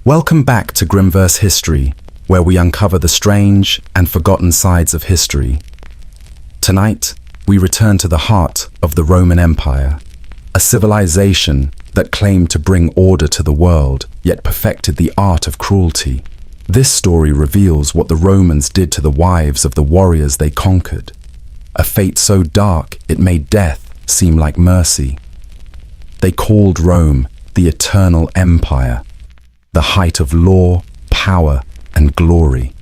Welcome back to Grimverse History, where we uncover the strange and forgotten sides of history. Tonight, we return to the heart of the Roman Empire, a civilization that claimed to bring order to the world, yet perfected the art of cruelty. This story reveals what the Romans did to the wives of the warriors they conquered, a fate so dark it made death seem like mercy. They called Rome the Eternal Empire, the height of law, power, and glory.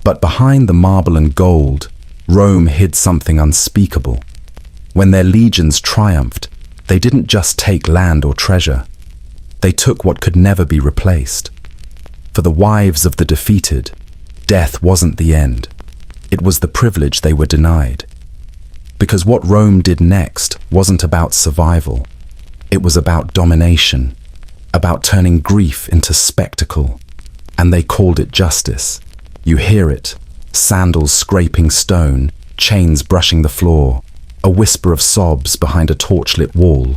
But behind the marble and gold, Rome hid something unspeakable. When their legions triumphed, they didn't just take land or treasure. They took what could never be replaced. For the wives of the defeated, death wasn't the end. It was the privilege they were denied. Because what Rome did next wasn't about survival. It was about domination, about turning grief into spectacle. And they called it justice. You hear it, sandals scraping stone, chains brushing the floor, a whisper of sobs behind a torchlit wall.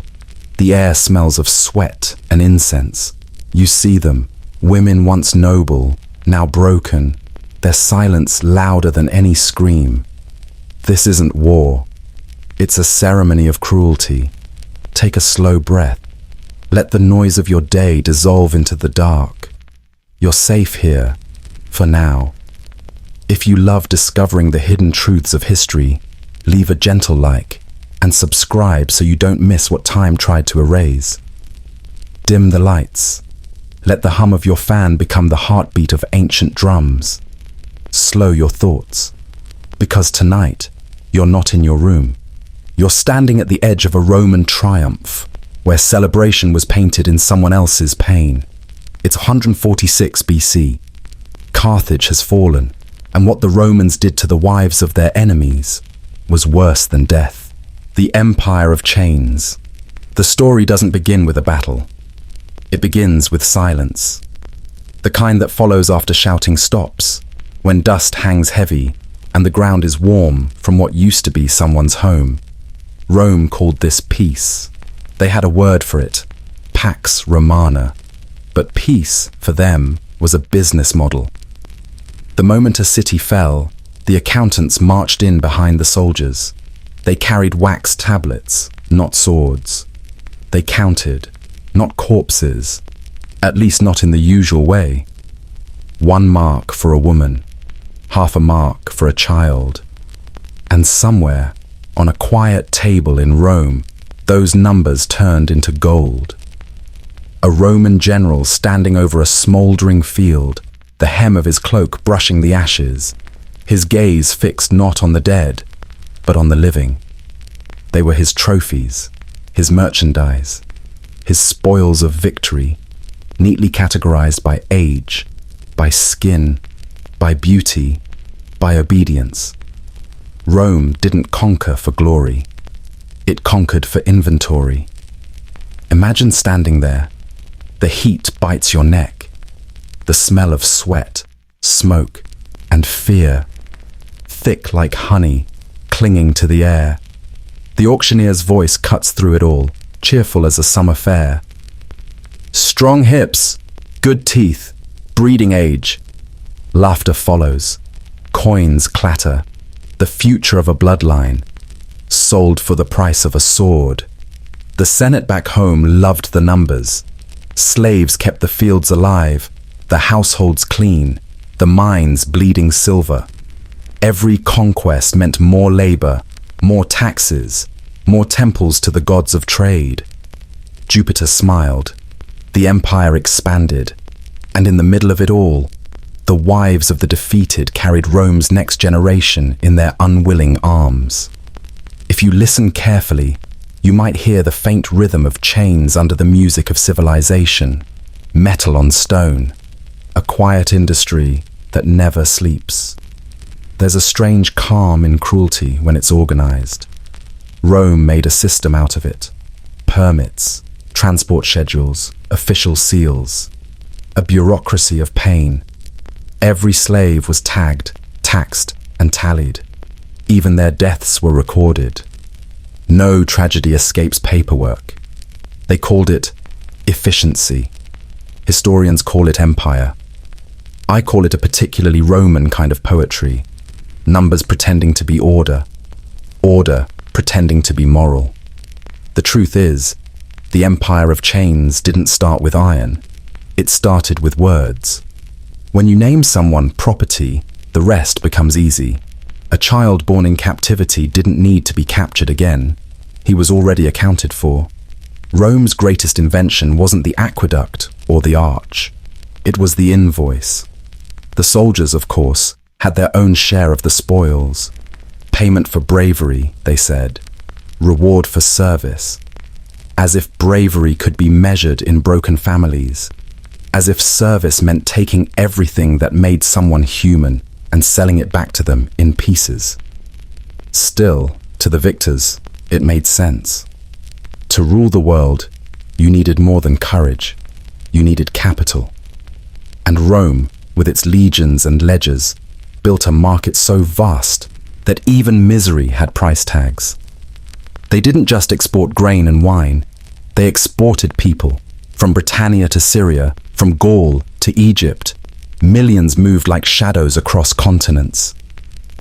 The air smells of sweat and incense. You see them, women once noble, now broken, their silence louder than any scream. This isn't war. It's a ceremony of cruelty. Take a slow breath. Let the noise of your day dissolve into the dark. You're safe here, for now. If you love discovering the hidden truths of history, leave a gentle like and subscribe so you don't miss what time tried to erase. Dim the lights. Let the hum of your fan become the heartbeat of ancient drums. Slow your thoughts, because tonight you're not in your room. You're standing at the edge of a Roman triumph, where celebration was painted in someone else's pain. It's 146 BC. Carthage has fallen, and what the Romans did to the wives of their enemies was worse than death. The Empire of Chains. The story doesn't begin with a battle. It begins with silence. The kind that follows after shouting stops, when dust hangs heavy and the ground is warm from what used to be someone's home. Rome called this peace. They had a word for it, Pax Romana. But peace, for them, was a business model. The moment a city fell, the accountants marched in behind the soldiers. They carried wax tablets, not swords. They counted, not corpses, at least not in the usual way. 1 mark for a woman, half a mark for a child. And somewhere, on a quiet table in Rome, those numbers turned into gold. A Roman general standing over a smoldering field, the hem of his cloak brushing the ashes, his gaze fixed not on the dead, but on the living. They were his trophies, his merchandise, his spoils of victory, neatly categorized by age, by skin, by beauty, by obedience. Rome didn't conquer for glory. It conquered for inventory. Imagine standing there. The heat bites your neck. The smell of sweat, smoke, and fear, thick like honey, clinging to the air. The auctioneer's voice cuts through it all, cheerful as a summer fair. Strong hips, good teeth, breeding age. Laughter follows. Coins clatter. The future of a bloodline, sold for the price of a sword. The Senate back home loved the numbers. Slaves kept the fields alive, the households clean, the mines bleeding silver. Every conquest meant more labor, more taxes, more temples to the gods of trade. Jupiter smiled. The empire expanded, and in the middle of it all, the wives of the defeated carried Rome's next generation in their unwilling arms. If you listen carefully, you might hear the faint rhythm of chains under the music of civilization, metal on stone, a quiet industry that never sleeps. There's a strange calm in cruelty when it's organized. Rome made a system out of it. Permits, transport schedules, official seals, a bureaucracy of pain. Every slave was tagged, taxed, and tallied. Even their deaths were recorded. No tragedy escapes paperwork. They called it efficiency. Historians call it empire. I call it a particularly Roman kind of poetry. Numbers pretending to be order. Order pretending to be moral. The truth is, the empire of chains didn't start with iron. It started with words. When you name someone property, the rest becomes easy. A child born in captivity didn't need to be captured again. He was already accounted for. Rome's greatest invention wasn't the aqueduct or the arch. It was the invoice. The soldiers, of course, had their own share of the spoils. Payment for bravery, they said. Reward for service. As if bravery could be measured in broken families. As if service meant taking everything that made someone human and selling it back to them in pieces. Still, to the victors, it made sense. To rule the world, you needed more than courage. You needed capital. And Rome, with its legions and ledgers, built a market so vast that even misery had price tags. They didn't just export grain and wine, they exported people. From Britannia to Syria, from Gaul to Egypt, millions moved like shadows across continents.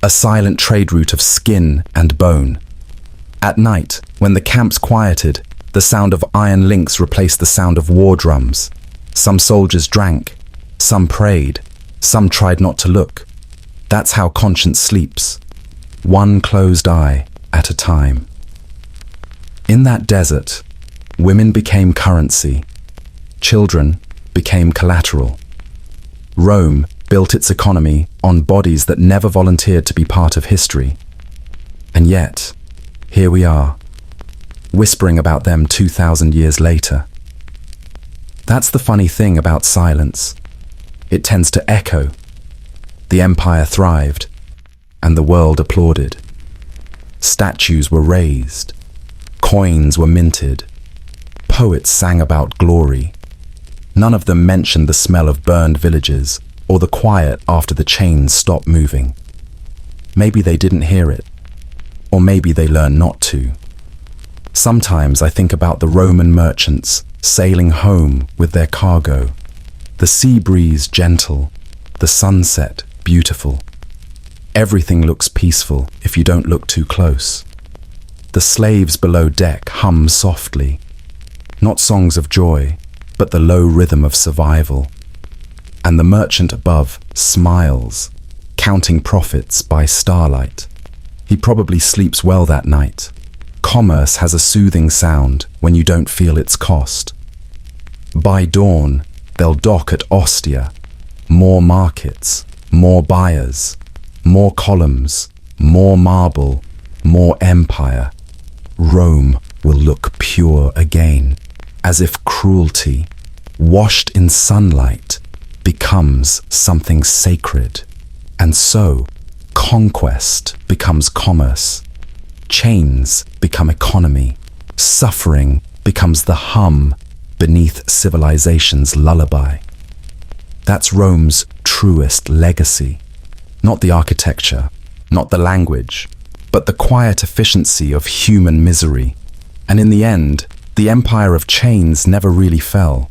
A silent trade route of skin and bone. At night, when the camps quieted, the sound of iron links replaced the sound of war drums. Some soldiers drank, some prayed, some tried not to look. That's how conscience sleeps, one closed eye at a time. In that desert, women became currency. Children became collateral. Rome built its economy on bodies that never volunteered to be part of history. And yet, here we are, whispering about them 2,000 years later. That's the funny thing about silence. It tends to echo. The empire thrived, and the world applauded. Statues were raised. Coins were minted. Poets sang about glory. None of them mentioned the smell of burned villages or the quiet after the chains stopped moving. Maybe they didn't hear it, or maybe they learned not to. Sometimes I think about the Roman merchants sailing home with their cargo, the sea breeze gentle, the sunset beautiful. Everything looks peaceful if you don't look too close. The slaves below deck hum softly, not songs of joy, but the low rhythm of survival. And the merchant above smiles, counting profits by starlight. He probably sleeps well that night. Commerce has a soothing sound when you don't feel its cost. By dawn, they'll dock at Ostia. More markets, more buyers, more columns, more marble, more empire. Rome will look pure again, as if cruelty, washed in sunlight, becomes something sacred. And so, conquest becomes commerce. Chains become economy. Suffering becomes the hum beneath civilization's lullaby. That's Rome's truest legacy. Not the architecture, not the language, but the quiet efficiency of human misery. And in the end, the empire of chains never really fell.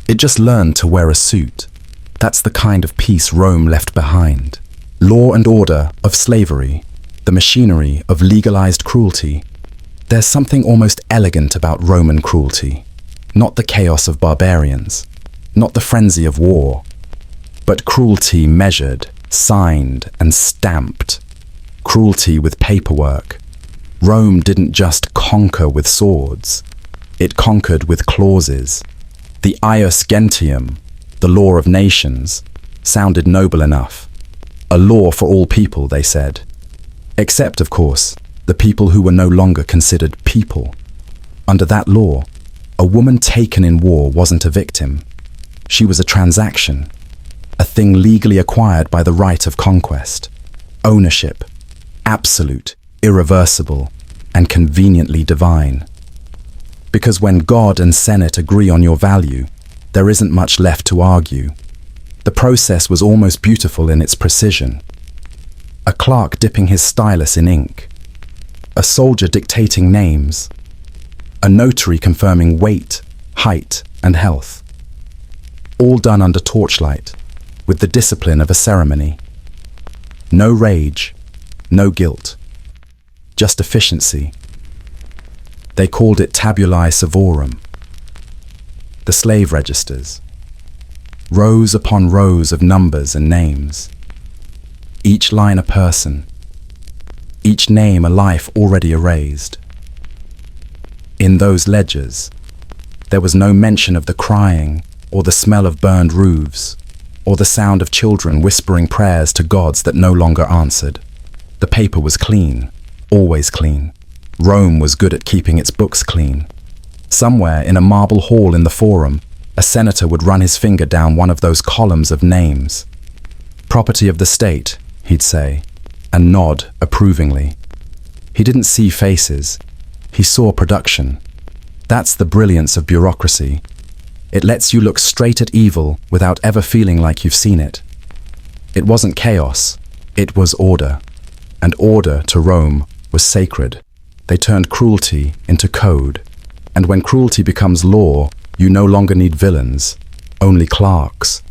It just learned to wear a suit. That's the kind of peace Rome left behind. Law and order of slavery, the machinery of legalized cruelty. There's something almost elegant about Roman cruelty. Not the chaos of barbarians, not the frenzy of war, but cruelty measured, signed, and stamped. Cruelty with paperwork. Rome didn't just conquer with swords. It conquered with clauses. The ius gentium, the law of nations, sounded noble enough. A law for all people, they said. Except, of course, the people who were no longer considered people. Under that law, a woman taken in war wasn't a victim. She was a transaction, a thing legally acquired by the right of conquest. Ownership, absolute, irreversible, and conveniently divine. Because when God and Senate agree on your value, there isn't much left to argue. The process was almost beautiful in its precision. A clerk dipping his stylus in ink. A soldier dictating names. A notary confirming weight, height, and health. all done under torchlight, with the discipline of a ceremony. No rage, no guilt, just efficiency. They called it tabulae savorum, the slave registers, rows upon rows of numbers and names, each line a person, each name a life already erased. In those ledgers, there was no mention of the crying or the smell of burned roofs or the sound of children whispering prayers to gods that no longer answered. The paper was clean, always clean. Rome was good at keeping its books clean. Somewhere in a marble hall in the Forum, a senator would run his finger down one of those columns of names. Property of the state, he'd say, and nod approvingly. He didn't see faces, he saw production. That's the brilliance of bureaucracy. It lets you look straight at evil without ever feeling like you've seen it. It wasn't chaos, it was order. And order to Rome was sacred. They turned cruelty into code. And when cruelty becomes law, you no longer need villains, only clerks.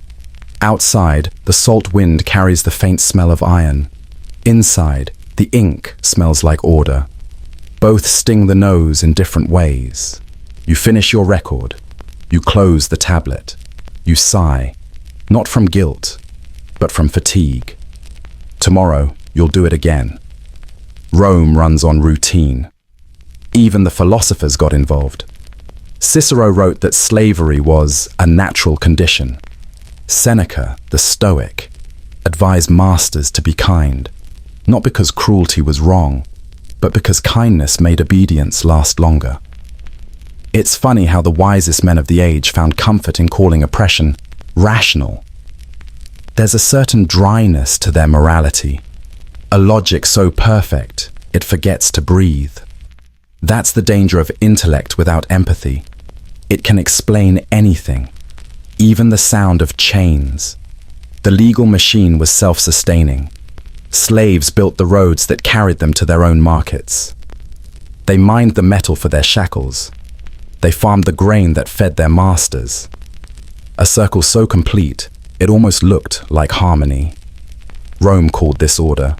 Outside, the salt wind carries the faint smell of iron. Inside, the ink smells like order. Both sting the nose in different ways. You finish your record. You close the tablet. You sigh, not from guilt, but from fatigue. Tomorrow, you'll do it again. Rome runs on routine. Even the philosophers got involved. Cicero wrote that slavery was a natural condition. Seneca, the Stoic, advised masters to be kind, not because cruelty was wrong, but because kindness made obedience last longer. It's funny how the wisest men of the age found comfort in calling oppression rational. There's a certain dryness to their morality, a logic so perfect it forgets to breathe. That's the danger of intellect without empathy. It can explain anything, even the sound of chains. The legal machine was self-sustaining. Slaves built the roads that carried them to their own markets. They mined the metal for their shackles. They farmed the grain that fed their masters. A circle so complete, it almost looked like harmony. Rome called this order.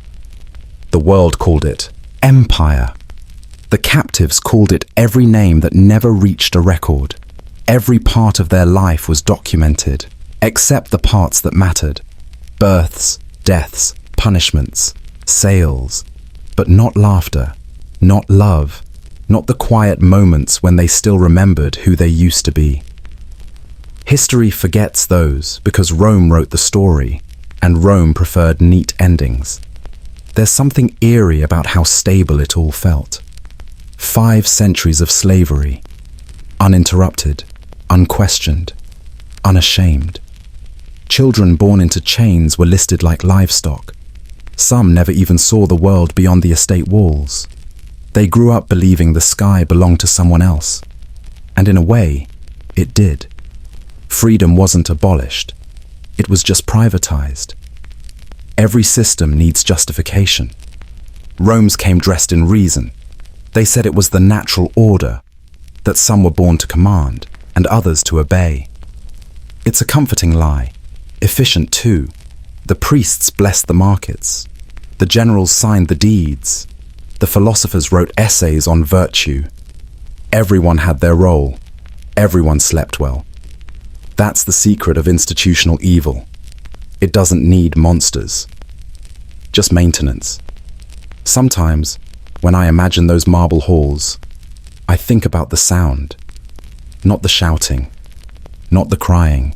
The world called it empire. The captives called it every name that never reached a record. Every part of their life was documented, except the parts that mattered. Births, deaths, punishments, sales, but not laughter, not love, not the quiet moments when they still remembered who they used to be. History forgets those because Rome wrote the story, and Rome preferred neat endings. There's something eerie about how stable it all felt. 5 centuries of slavery, uninterrupted, unquestioned, unashamed. Children born into chains were listed like livestock. Some never even saw the world beyond the estate walls. They grew up believing the sky belonged to someone else. And in a way, it did. Freedom wasn't abolished. It was just privatized. Every system needs justification. Rome's came dressed in reason. They said it was the natural order, that some were born to command and others to obey. It's a comforting lie, efficient too. The priests blessed the markets. The generals signed the deeds. The philosophers wrote essays on virtue. Everyone had their role. Everyone slept well. That's the secret of institutional evil. It doesn't need monsters, just maintenance. Sometimes, when I imagine those marble halls, I think about the sound, not the shouting, not the crying,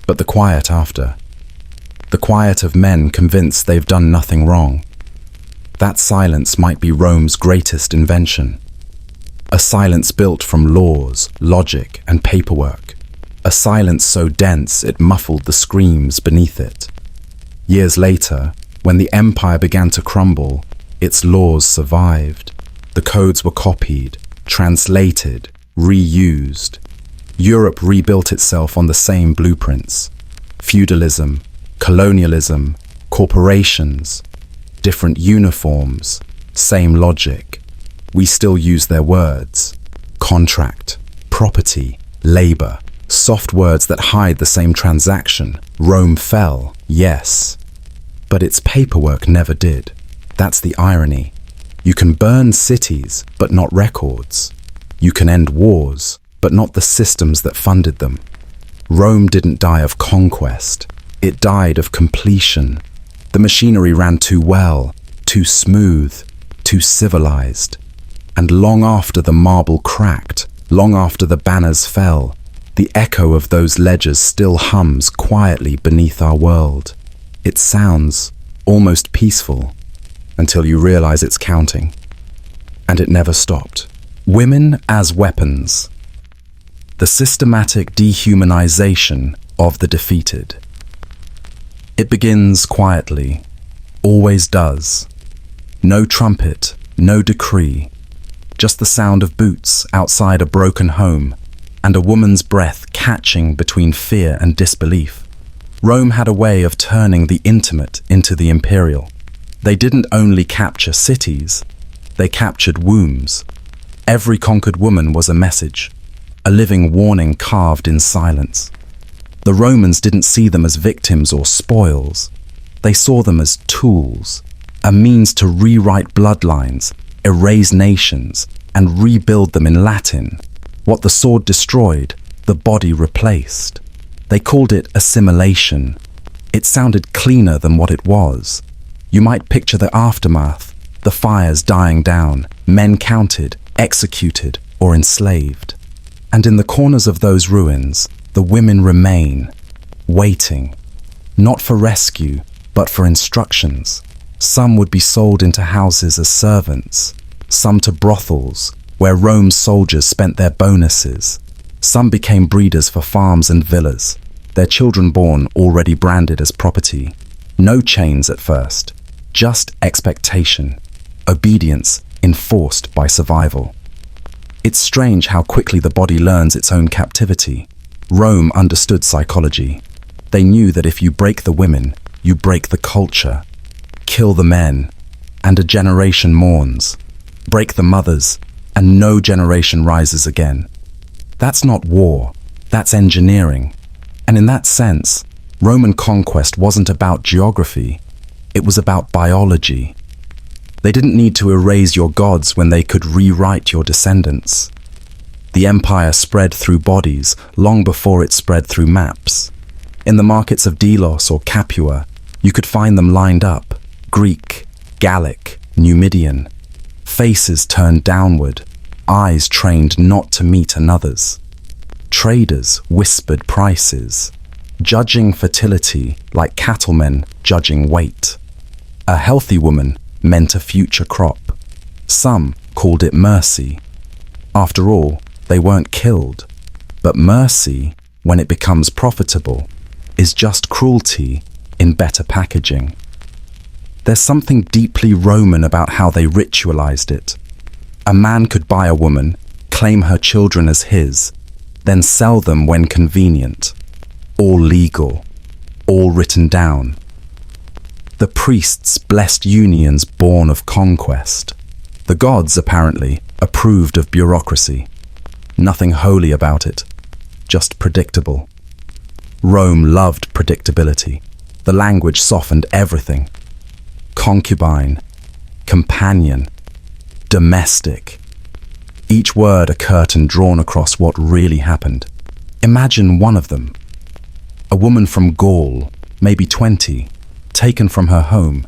but the quiet after. The quiet of men convinced they've done nothing wrong. That silence might be Rome's greatest invention. A silence built from laws, logic, and paperwork. A silence so dense it muffled the screams beneath it. Years later, when the empire began to crumble, its laws survived. The codes were copied, translated, reused. Europe rebuilt itself on the same blueprints. Feudalism, colonialism, corporations, different uniforms, same logic. We still use their words. Contract, property, labor, Soft words that hide the same transaction. Rome fell, yes, but its paperwork never did. That's the irony. You can burn cities, but not records. You can end wars, but not the systems that funded them. Rome didn't die of conquest. It died of completion. The machinery ran too well, too smooth, too civilized. And long after the marble cracked, long after the banners fell, the echo of those ledgers still hums quietly beneath our world. It sounds almost peaceful until you realize it's counting. And it never stopped. Women as weapons. The systematic dehumanization of the defeated. It begins quietly, always does. No trumpet, no decree, just the sound of boots outside a broken home and a woman's breath catching between fear and disbelief. Rome had a way of turning the intimate into the imperial. They didn't only capture cities, they captured wombs. Every conquered woman was a message, a living warning carved in silence. The Romans didn't see them as victims or spoils. They saw them as tools, a means to rewrite bloodlines, erase nations, and rebuild them in Latin. What the sword destroyed, the body replaced. They called it assimilation. It sounded cleaner than what it was. You might picture the aftermath, the fires dying down, men counted, executed, or enslaved. And in the corners of those ruins, the women remain, waiting, not for rescue, but for instructions. Some would be sold into houses as servants, some to brothels, where Rome's soldiers spent their bonuses. Some became breeders for farms and villas, their children born already branded as property. No chains at first, just expectation, obedience enforced by survival. It's strange how quickly the body learns its own captivity. Rome understood psychology. They knew that if you break the women, you break the culture. Kill the men, and a generation mourns. Break the mothers, and no generation rises again. That's not war, that's engineering. And in that sense, Roman conquest wasn't about geography, it was about biology. They didn't need to erase your gods when they could rewrite your descendants. The empire spread through bodies long before it spread through maps. In the markets of Delos or Capua, you could find them lined up, Greek, Gallic, Numidian. Faces turned downward, eyes trained not to meet another's. Traders whispered prices, judging fertility like cattlemen judging weight. A healthy woman meant a future crop. Some called it mercy. After all, they weren't killed. But mercy, when it becomes profitable, is just cruelty in better packaging. There's something deeply Roman about how they ritualized it. A man could buy a woman, claim her children as his, then sell them when convenient. All legal, all written down. The priests blessed unions born of conquest. The gods, apparently, approved of bureaucracy. Nothing holy about it, just predictable. Rome loved predictability. The language softened everything. Concubine, companion, domestic. Each word a curtain drawn across what really happened. Imagine one of them. A woman from Gaul, maybe 20, taken from her home,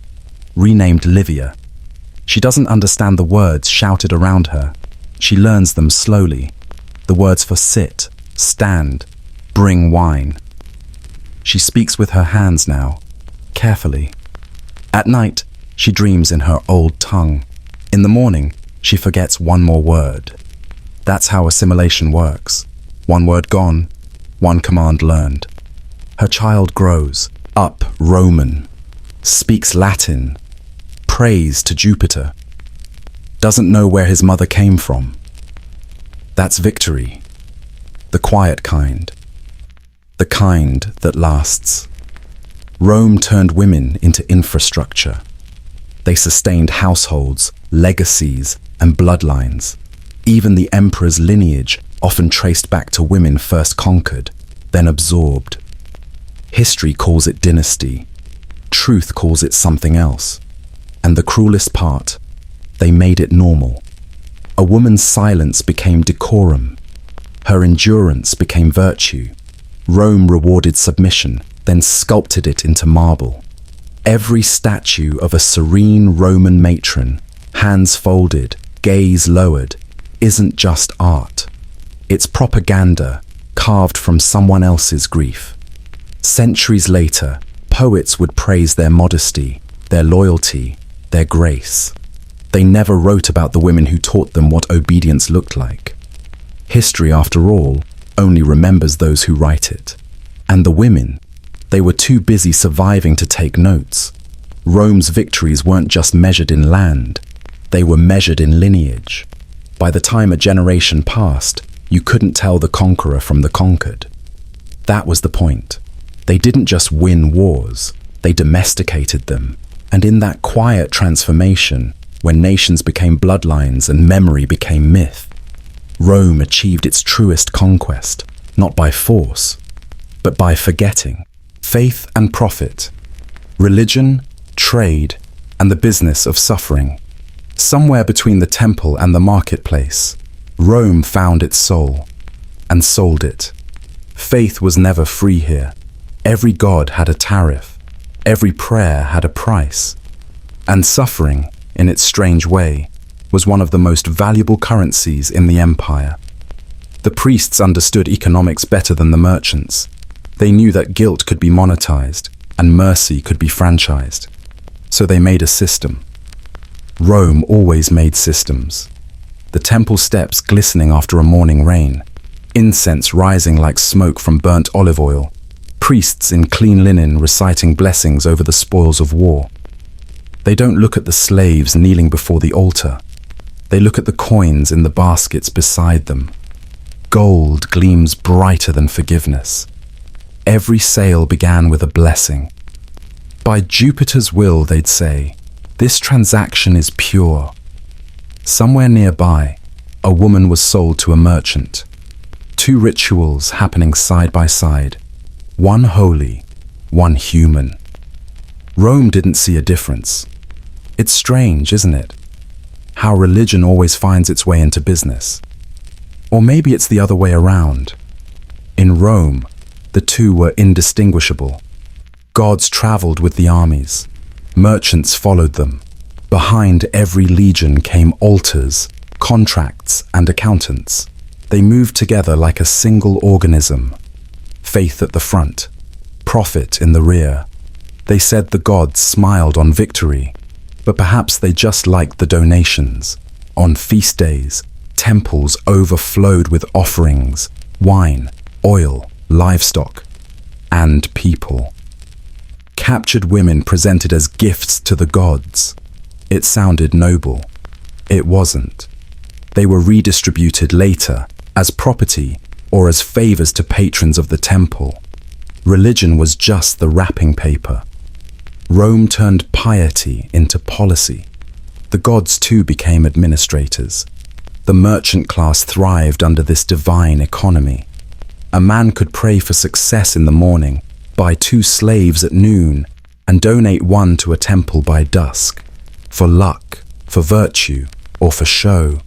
renamed Livia. She doesn't understand the words shouted around her. She learns them slowly. The words for sit, stand, bring wine. She speaks with her hands now, carefully. At night, she dreams in her old tongue. In the morning, she forgets one more word. That's how assimilation works. One word gone, one command learned. Her child grows up Roman, speaks Latin, prays to Jupiter, doesn't know where his mother came from. That's victory, the quiet kind, the kind that lasts. Rome turned women into infrastructure. They sustained households, legacies, and bloodlines. Even the emperor's lineage, often traced back to women first conquered, then absorbed. History calls it dynasty. Truth calls it something else. And the cruelest part, they made it normal. A woman's silence became decorum. Her endurance became virtue. Rome rewarded submission, then sculpted it into marble. Every statue of a serene Roman matron, hands folded, gaze lowered, isn't just art. It's propaganda carved from someone else's grief. Centuries later, poets would praise their modesty, their loyalty, their grace. They never wrote about the women who taught them what obedience looked like. History, after all, only remembers those who write it. And the women, they were too busy surviving to take notes. Rome's victories weren't just measured in land, they were measured in lineage. By the time a generation passed, you couldn't tell the conqueror from the conquered. That was the point. They didn't just win wars, they domesticated them. And in that quiet transformation, when nations became bloodlines and memory became myth, Rome achieved its truest conquest, not by force, but by forgetting. Faith and profit, religion, trade, and the business of suffering. Somewhere between the temple and the marketplace, Rome found its soul and sold it. Faith was never free here. Every god had a tariff. Every prayer had a price. And suffering, in its strange way, was one of the most valuable currencies in the empire. The priests understood economics better than the merchants. They knew that guilt could be monetized and mercy could be franchised. So they made a system. Rome always made systems. The temple steps glistening after a morning rain, incense rising like smoke from burnt olive oil, priests in clean linen reciting blessings over the spoils of war. They don't look at the slaves kneeling before the altar. They look at the coins in the baskets beside them. Gold gleams brighter than forgiveness. Every sale began with a blessing. By Jupiter's will, they'd say, this transaction is pure. Somewhere nearby, a woman was sold to a merchant. Two rituals happening side by side. One holy, one human. Rome didn't see a difference. It's strange, isn't it? How religion always finds its way into business. Or maybe it's the other way around. In Rome, the two were indistinguishable. Gods traveled with the armies. Merchants followed them. Behind every legion came altars, contracts, and accountants. They moved together like a single organism. Faith at the front, profit in the rear. They said the gods smiled on victory, but perhaps they just liked the donations. On feast days, temples overflowed with offerings, wine, oil, livestock, and people. Captured women presented as gifts to the gods. It sounded noble. It wasn't. They were redistributed later as property or as favors to patrons of the temple. Religion was just the wrapping paper. Rome turned piety into policy. The gods too became administrators. The merchant class thrived under this divine economy. A man could pray for success in the morning, buy 2 slaves at noon, and donate 1 to a temple by dusk, for luck, for virtue, or for show.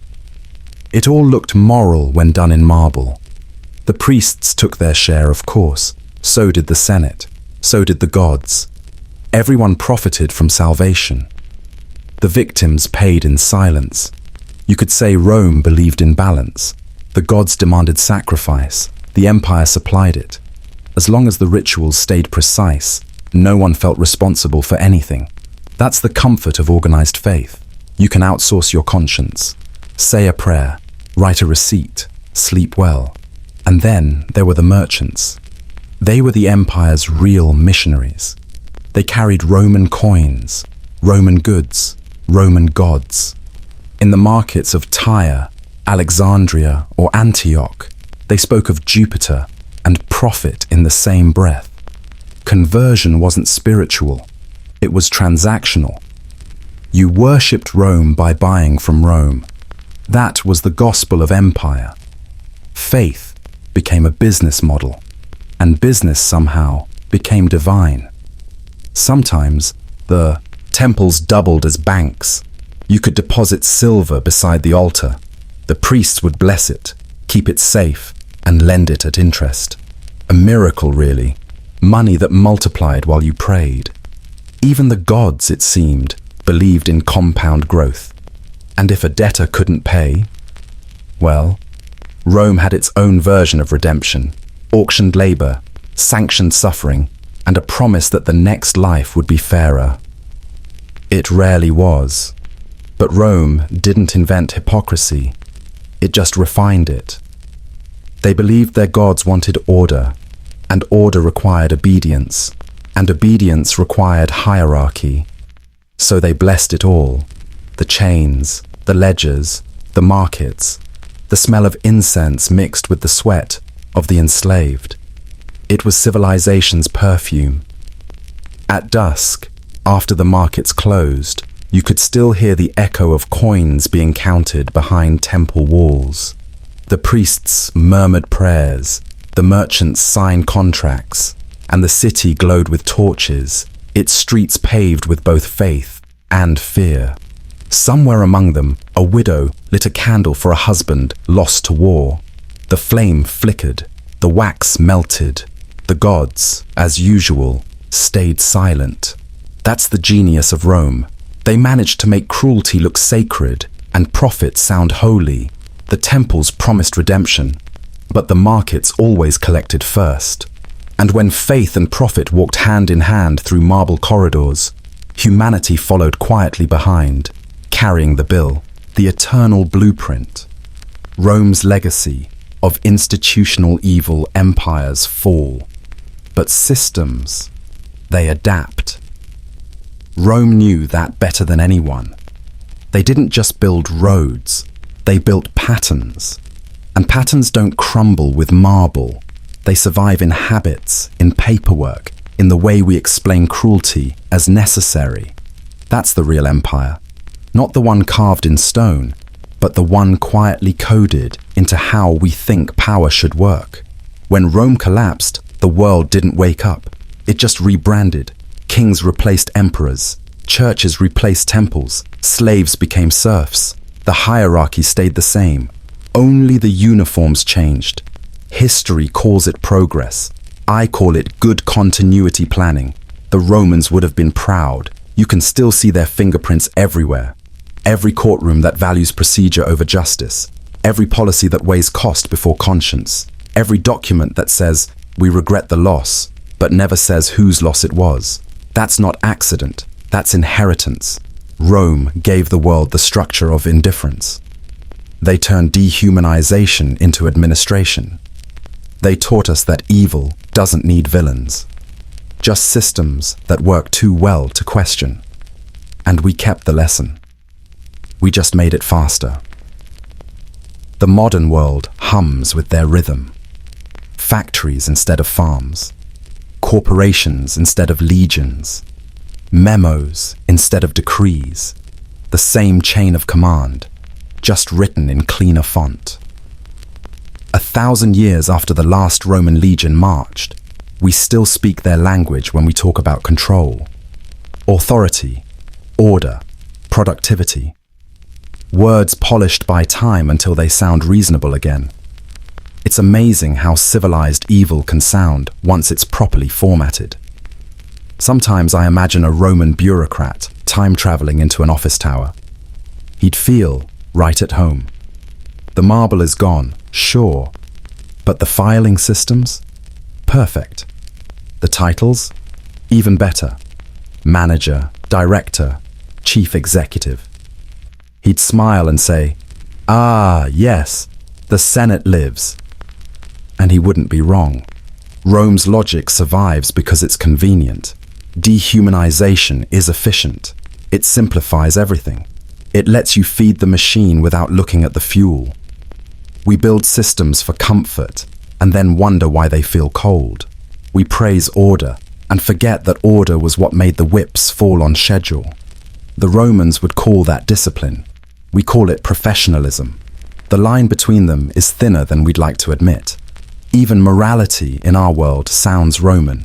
It all looked moral when done in marble. The priests took their share, of course. So did the Senate. So did the gods. Everyone profited from salvation. The victims paid in silence. You could say Rome believed in balance. The gods demanded sacrifice. The empire supplied it. As long as the rituals stayed precise, no one felt responsible for anything. That's the comfort of organized faith. You can outsource your conscience. Say a prayer, write a receipt, sleep well. And then there were the merchants. They were the empire's real missionaries. They carried Roman coins, Roman goods, Roman gods. In the markets of Tyre, Alexandria, or Antioch, they spoke of Jupiter and profit in the same breath. Conversion wasn't spiritual, it was transactional. You worshipped Rome by buying from Rome. That was the gospel of empire. Faith became a business model, and business somehow became divine. Sometimes the temples doubled as banks. You could deposit silver beside the altar. The priests would bless it, keep it safe, and lend it at interest. A miracle, really. Money that multiplied while you prayed. Even the gods, it seemed, believed in compound growth. And if a debtor couldn't pay, well, Rome had its own version of redemption, auctioned labor, sanctioned suffering, and a promise that the next life would be fairer. It rarely was. But Rome didn't invent hypocrisy. It just refined it. They believed their gods wanted order, and order required obedience, and obedience required hierarchy. So they blessed it all. The chains, the ledgers, the markets, the smell of incense mixed with the sweat of the enslaved. It was civilization's perfume. At dusk, after the markets closed, you could still hear the echo of coins being counted behind temple walls. The priests murmured prayers, the merchants signed contracts, and the city glowed with torches, its streets paved with both faith and fear. Somewhere among them, a widow lit a candle for a husband lost to war. The flame flickered, the wax melted. The gods, as usual, stayed silent. That's the genius of Rome. They managed to make cruelty look sacred and profit sound holy. The temples promised redemption, but the markets always collected first. And when faith and profit walked hand in hand through marble corridors, humanity followed quietly behind, carrying the bill, the eternal blueprint. Rome's legacy of institutional evil empires fall, but systems, they adapt. Rome knew that better than anyone. They didn't just build roads, they built patterns. And patterns don't crumble with marble. They survive in habits, in paperwork, in the way we explain cruelty as necessary. That's the real empire. Not the one carved in stone, but the one quietly coded into how we think power should work. When Rome collapsed, the world didn't wake up. It just rebranded. Kings replaced emperors. Churches replaced temples. Slaves became serfs. The hierarchy stayed the same. Only the uniforms changed. History calls it progress. I call it good continuity planning. The Romans would have been proud. You can still see their fingerprints everywhere. Every courtroom that values procedure over justice. Every policy that weighs cost before conscience. Every document that says, we regret the loss, but never says whose loss it was. That's not accident. That's inheritance. Rome gave the world the structure of indifference. They turned dehumanization into administration. They taught us that evil doesn't need villains, just systems that work too well to question. And we kept the lesson. We just made it faster. The modern world hums with their rhythm. Factories instead of farms. Corporations instead of legions. Memos instead of decrees. The same chain of command, just written in cleaner font. 1,000 years after the last Roman legion marched, we still speak their language when we talk about control, authority, order, productivity. Words polished by time until they sound reasonable again. It's amazing how civilized evil can sound once it's properly formatted. Sometimes I imagine a Roman bureaucrat time-traveling into an office tower. He'd feel right at home. The marble is gone, sure, but the filing systems? Perfect. The titles? Even better. Manager, director, chief executive. He'd smile and say, "Ah, yes, the Senate lives." And he wouldn't be wrong. Rome's logic survives because it's convenient. Dehumanization is efficient. It simplifies everything. It lets you feed the machine without looking at the fuel. We build systems for comfort and then wonder why they feel cold. We praise order and forget that order was what made the whips fall on schedule. The Romans would call that discipline. We call it professionalism. The line between them is thinner than we'd like to admit. Even morality in our world sounds Roman.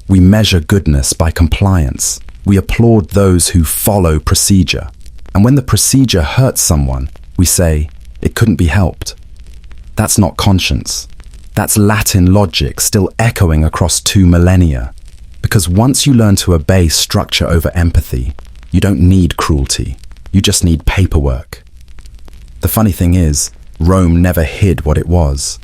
We measure goodness by compliance. We applaud those who follow procedure. And when the procedure hurts someone, we say, it couldn't be helped. That's not conscience. That's Latin logic still echoing across 2 millennia. Because once you learn to obey structure over empathy, you don't need cruelty. You just need paperwork. The funny thing is, Rome never hid what it was.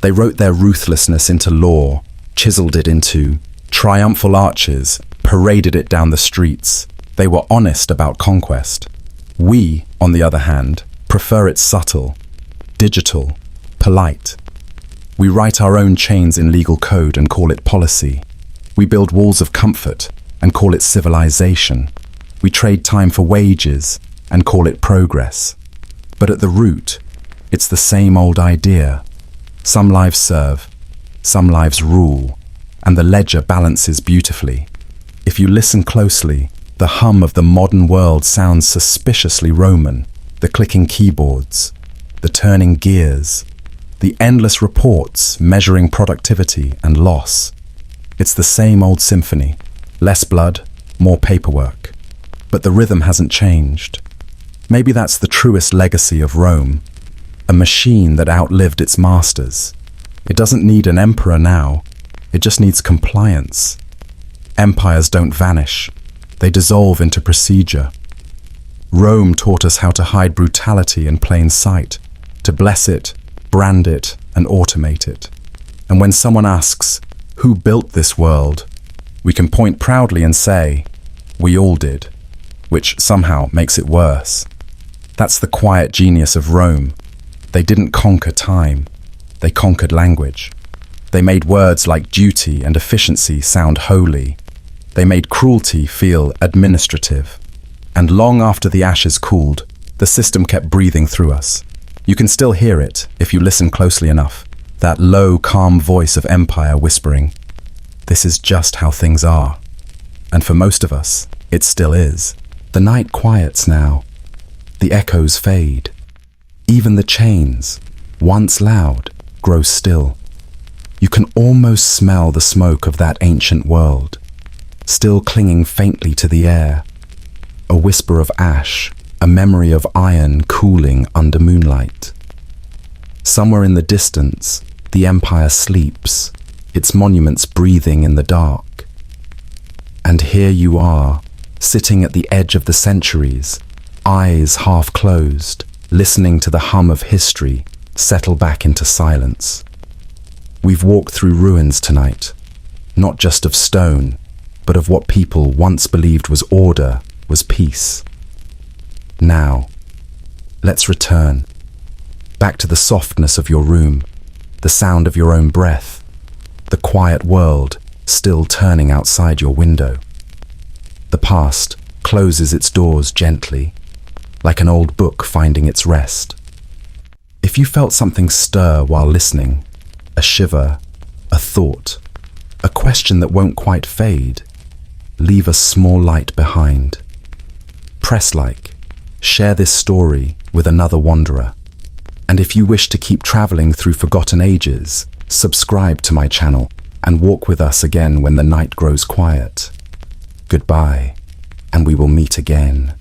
They wrote their ruthlessness into law, chiseled it into triumphal arches, paraded it down the streets. They were honest about conquest. We, on the other hand, prefer it subtle, digital, polite. We write our own chains in legal code and call it policy. We build walls of comfort and call it civilization. We trade time for wages and call it progress. But at the root, it's the same old idea. Some lives serve, some lives rule, and the ledger balances beautifully. If you listen closely, the hum of the modern world sounds suspiciously Roman. The clicking keyboards, the turning gears, the endless reports measuring productivity and loss. It's the same old symphony, less blood, more paperwork. But the rhythm hasn't changed. Maybe that's the truest legacy of Rome, a machine that outlived its masters. It doesn't need an emperor now, it just needs compliance. Empires don't vanish, they dissolve into procedure. Rome taught us how to hide brutality in plain sight, to bless it, brand it, and automate it. And when someone asks, who built this world, we can point proudly and say, we all did, which somehow makes it worse. That's the quiet genius of Rome. They didn't conquer time, they conquered language. They made words like duty and efficiency sound holy. They made cruelty feel administrative. And long after the ashes cooled, the system kept breathing through us. You can still hear it, if you listen closely enough, that low, calm voice of empire whispering, this is just how things are. And for most of us, it still is. The night quiets now. The echoes fade. Even the chains, once loud, grow still. You can almost smell the smoke of that ancient world, still clinging faintly to the air. A whisper of ash, a memory of iron cooling under moonlight. Somewhere in the distance, the empire sleeps, its monuments breathing in the dark. And here you are, sitting at the edge of the centuries, eyes half closed, listening to the hum of history settle back into silence. We've walked through ruins tonight, not just of stone, but of what people once believed was order, was peace. Now, let's return, back to the softness of your room, the sound of your own breath, the quiet world still turning outside your window. The past closes its doors gently, like an old book finding its rest. If you felt something stir while listening, a shiver, a thought, a question that won't quite fade, leave a small light behind. Press like, share this story with another wanderer. And if you wish to keep traveling through forgotten ages, subscribe to my channel and walk with us again when the night grows quiet. Goodbye, and we will meet again.